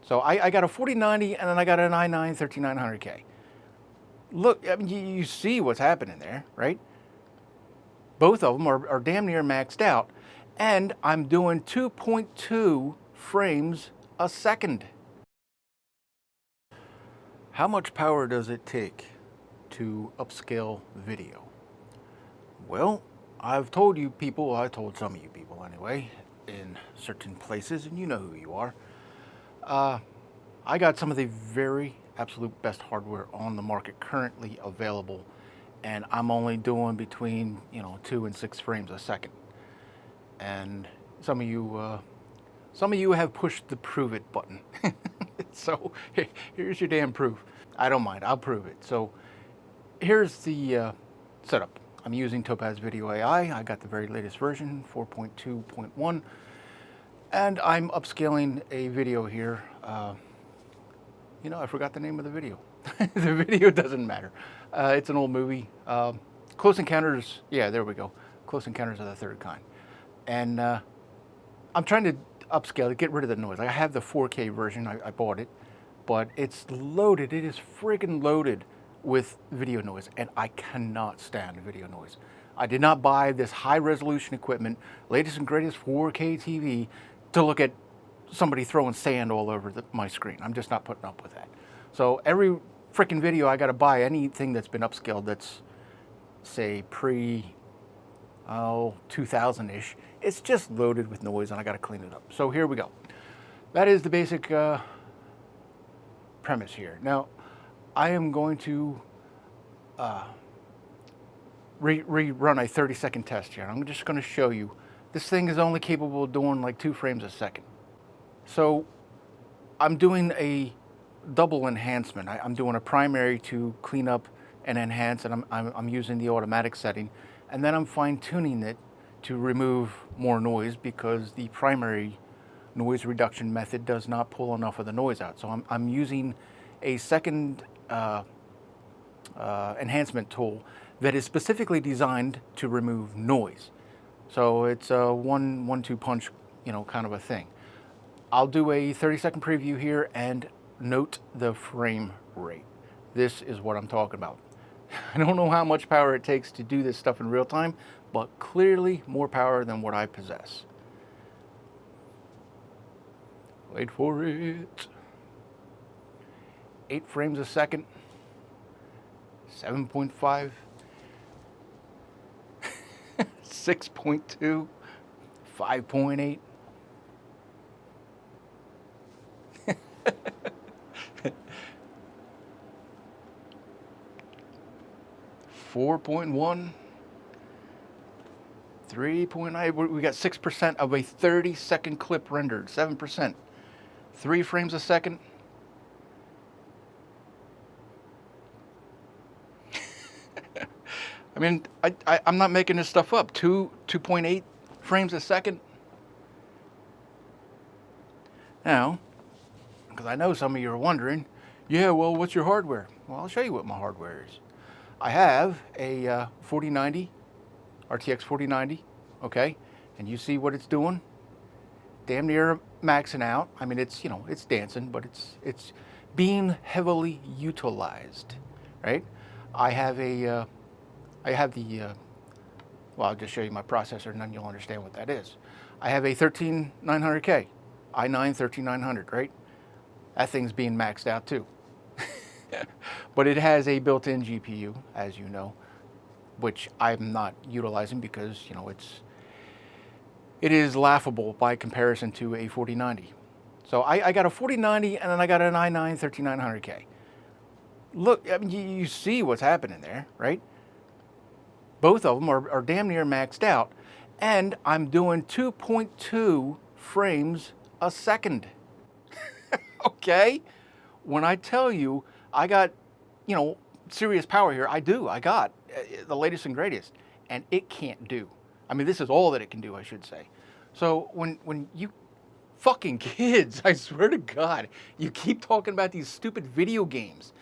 So I got a 4090 and then I got an i9 13900K. Look, I mean, you see what's happening there, right? Both of them are damn near maxed out, and I'm doing 2.2 frames a second. How much power does it take to upscale video? Well, I've told you people, I told some of you people anyway, in certain places, and you know who you are. I got some of the very absolute best hardware on the market currently available, and I'm only doing between 2 and 6 frames a second. And some of you have pushed the prove it button. So here's your damn proof. I don't mind, I'll prove it. So here's the setup. I'm using Topaz Video AI. I got the very latest version, 4.2.1, and I'm upscaling a video here. I forgot the name of the video. The video doesn't matter. It's an old movie. Close Encounters, yeah, there we go. Close Encounters of the Third Kind. And I'm trying to upscale it, get rid of the noise. I have the 4K version, I bought it, but it's loaded, it is friggin' loaded with video noise, and I cannot stand video noise. I did not buy this high resolution equipment, latest and greatest 4K TV, to look at somebody throwing sand all over my screen. I'm just not putting up with that. So every freaking video I gotta buy, anything that's been upscaled that's, say, pre 2000-ish, it's just loaded with noise and I gotta clean it up. So here we go. That is the basic premise here. Now, I am going to rerun a 30-second test here. I'm just gonna show you. This thing is only capable of doing like 2 frames a second. So I'm doing a double enhancement. I'm doing a primary to clean up and enhance, and I'm using the automatic setting, and then I'm fine-tuning it to remove more noise because the primary noise reduction method does not pull enough of the noise out. So I'm using a second enhancement tool that is specifically designed to remove noise. So it's a one-two punch, kind of a thing. I'll do a 30-second preview here and note the frame rate. This is what I'm talking about. I don't know how much power it takes to do this stuff in real time, but clearly more power than what I possess. Wait for it. 8 frames a second, 7.5, 6.2, 5.8. 4.1, 3.9, we got 6% of a 30-second clip rendered, 7%, 3 frames a second. I mean, I'm not making this stuff up. 2.8 frames a second. Now, because I know some of you are wondering, yeah, well, what's your hardware? Well, I'll show you what my hardware is. I have a 4090, RTX 4090, okay? And you see what it's doing? Damn near maxing out. I mean, it's, it's dancing, but it's being heavily utilized, right? I have the, well, I'll just show you my processor and then you'll understand what that is. I have a 13900K, i9 13900, right? That thing's being maxed out too. But it has a built-in GPU, as you know, which I'm not utilizing because, it is laughable by comparison to a 4090. So I got a 4090 and then I got an i9 13900K. Look, I mean, you see what's happening there, right? Both of them are damn near maxed out, and I'm doing 2.2 frames a second. Okay? When I tell you I got, serious power here, I got the latest and greatest, and it can't do. I mean, this is all that it can do, I should say. So when you fucking kids, I swear to God, you keep talking about these stupid video games.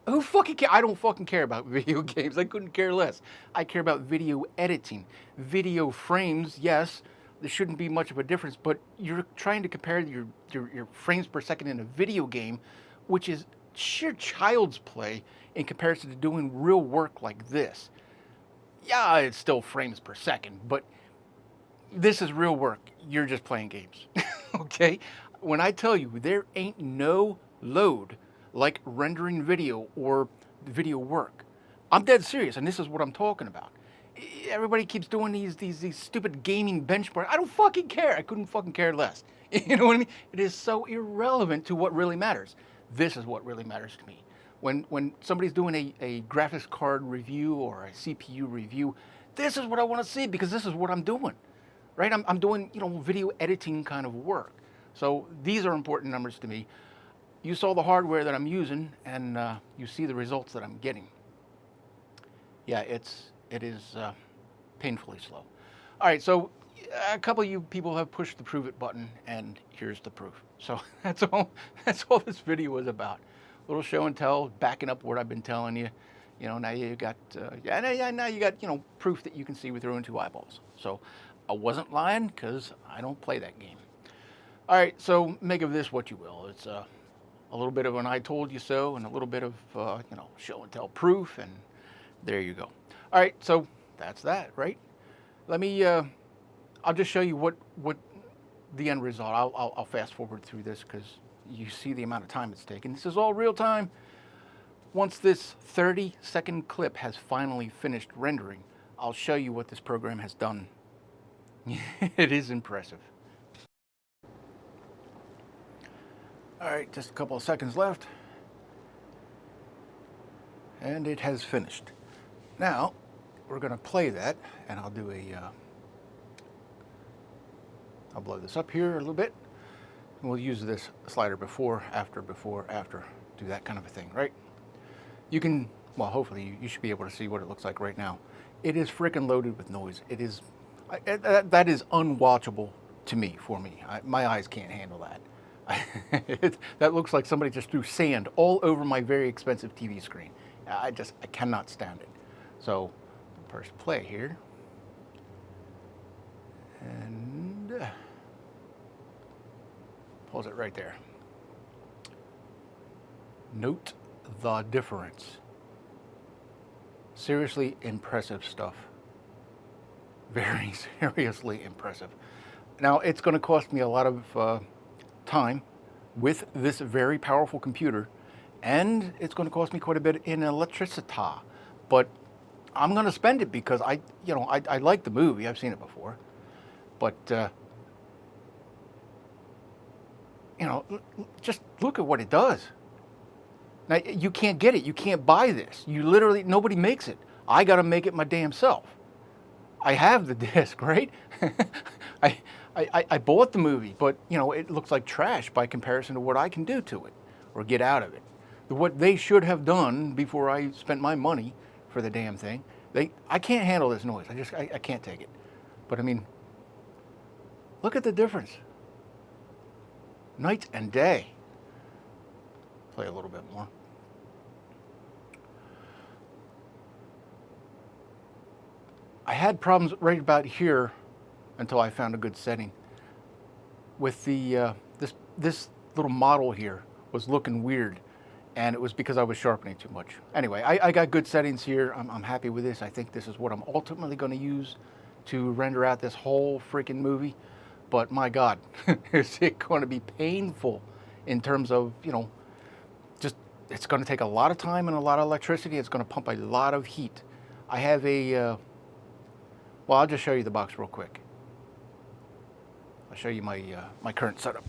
Who fucking care? I don't fucking care about video games. I couldn't care less. I care about video editing. Video frames, yes, there shouldn't be much of a difference, but you're trying to compare your frames per second in a video game, which is sheer child's play in comparison to doing real work like this. Yeah, it's still frames per second, but this is real work. You're just playing games. Okay? When I tell you there ain't no load like rendering video or video work, I'm dead serious, and this is what I'm talking about. Everybody keeps doing these stupid gaming benchmarks. I don't fucking care. I couldn't fucking care less. You know what I mean? It is so irrelevant to what really matters. This is what really matters to me. When somebody's doing a graphics card review or a CPU review, this is what I want to see, because this is what I'm doing, right? I'm doing, video editing kind of work. So these are important numbers to me. You saw the hardware that I'm using, and you see the results that I'm getting. Yeah, it is painfully slow. All right, so a couple of you people have pushed the prove it button, and here's the proof. So that's all this video is about. A little show and tell, backing up what I've been telling you. Now you got now you got proof that you can see with your own two eyeballs. So I wasn't lying, because I don't play that game. All right, so make of this what you will. It's a little bit of an I told you so, and a little bit of show and tell proof, and there you go. All right, so that's that, right? Let me, I'll just show you what the end result. I'll fast forward through this, because you see the amount of time it's taken. This is all real time. Once this 30-second clip has finally finished rendering, I'll show you what this program has done. It is impressive. All right, just a couple of seconds left. And it has finished. Now, we're going to play that, and I'll do I'll blow this up here a little bit. And we'll use this slider before, after, do that kind of a thing, right? You can, well, hopefully you should be able to see what it looks like right now. It is freaking loaded with noise. It is, that is unwatchable to me, for me. My eyes can't handle that. That looks like somebody just threw sand all over my very expensive TV screen. I cannot stand it. So, press play here. And pause it right there. Note the difference. Seriously impressive stuff. Very seriously impressive. Now, it's going to cost me a lot of time with this very powerful computer, and it's going to cost me quite a bit in electricity, but I'm going to spend it because I like the movie. I've seen it before, but just look at what it does. Now, you can't get it. You can't buy this. You literally, nobody makes it. I got to make it my damn self. I have the disc, right? I bought the movie, but it looks like trash by comparison to what I can do to it or get out of it. What they should have done before I spent my money for the damn thing, I can't handle this noise. I can't take it. But I mean, look at the difference. Night and day. Play a little bit more. I had problems right about here until I found a good setting. With the this little model here was looking weird, and it was because I was sharpening too much. Anyway, I got good settings here. I'm happy with this. I think this is what I'm ultimately going to use to render out this whole freaking movie. But my God, is it going to be painful in terms of, just, it's going to take a lot of time and a lot of electricity. It's going to pump a lot of heat. I have well, I'll just show you the box real quick. I'll show you my my current setup.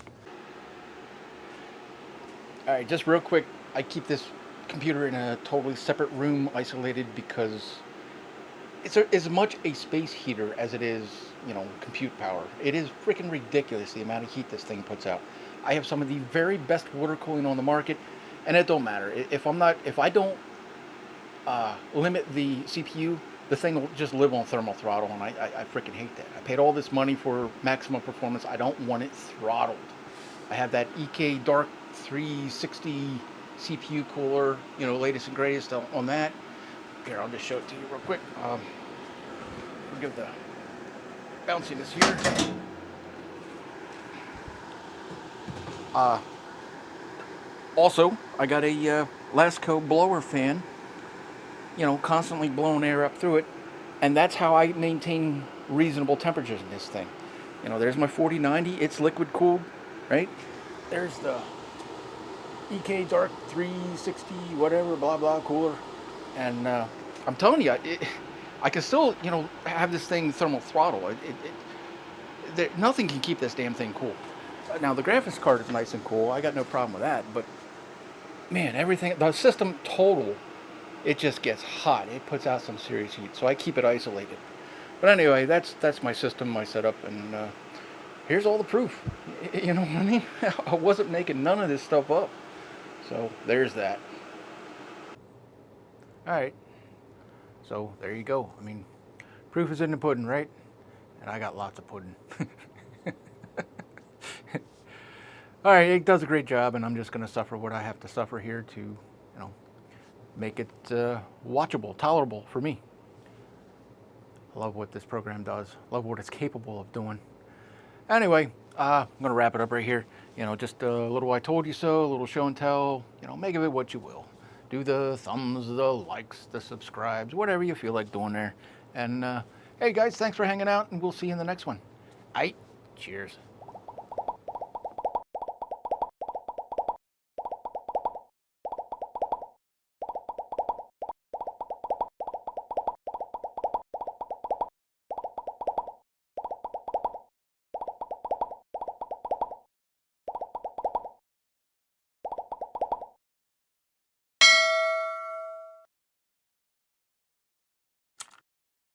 All right, just real quick, I keep this computer in a totally separate room, isolated, because it's as much a space heater as it is, compute power. It is freaking ridiculous the amount of heat this thing puts out. I have some of the very best water cooling on the market, and it don't matter. If I don't limit the CPU, the thing will just live on thermal throttle, and I freaking hate that. I paid all this money for maximum performance. I don't want it throttled. I have that EK Dark 360 CPU cooler, latest and greatest on that. Here, I'll just show it to you real quick. We'll give the bounciness here. Also, I got a Lasco blower fan, you know, constantly blowing air up through it, and that's how I maintain reasonable temperatures in this thing. You know, there's my 4090, it's liquid cooled, right? There's the EK Dark 360 whatever, blah blah cooler, and I'm telling you, I can still, you know, have this thing thermal throttle. Nothing can keep this damn thing cool. Now the graphics card is nice and cool. I got no problem with that, but man, everything, the system total, it just gets hot. It puts out some serious heat, so I keep it isolated. But anyway, that's my system, my setup, and here's all the proof. You know what I mean? I wasn't making none of this stuff up. So there's that. All right. So there you go. I mean, proof is in the pudding, right? And I got lots of pudding. All right, it does a great job, and I'm just going to suffer what I have to suffer here to, you know, make it watchable, tolerable for me. I love what this program does. Love what it's capable of doing. Anyway, I'm going to wrap it up right here. You know, just a little I told you so, a little show and tell. You know, make of it what you will. Do the thumbs, the likes, the subscribes, whatever you feel like doing there. And hey guys, thanks for hanging out, and we'll see you in the next one. Aight, cheers.